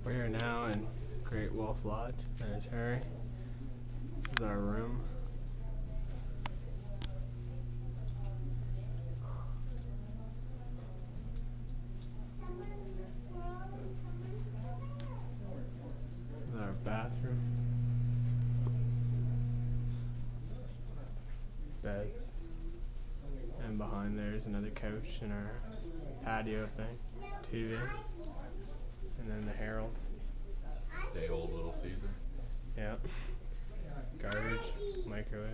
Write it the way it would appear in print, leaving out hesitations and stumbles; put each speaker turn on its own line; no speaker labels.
We are now in Great Wolf Lodge Cemetery. This is our room. This is our bathroom. Beds. And behind there is another couch and our patio thing. TV. And then the Herald.
Day old Little Caesar.
Yeah. Garbage. Microwave.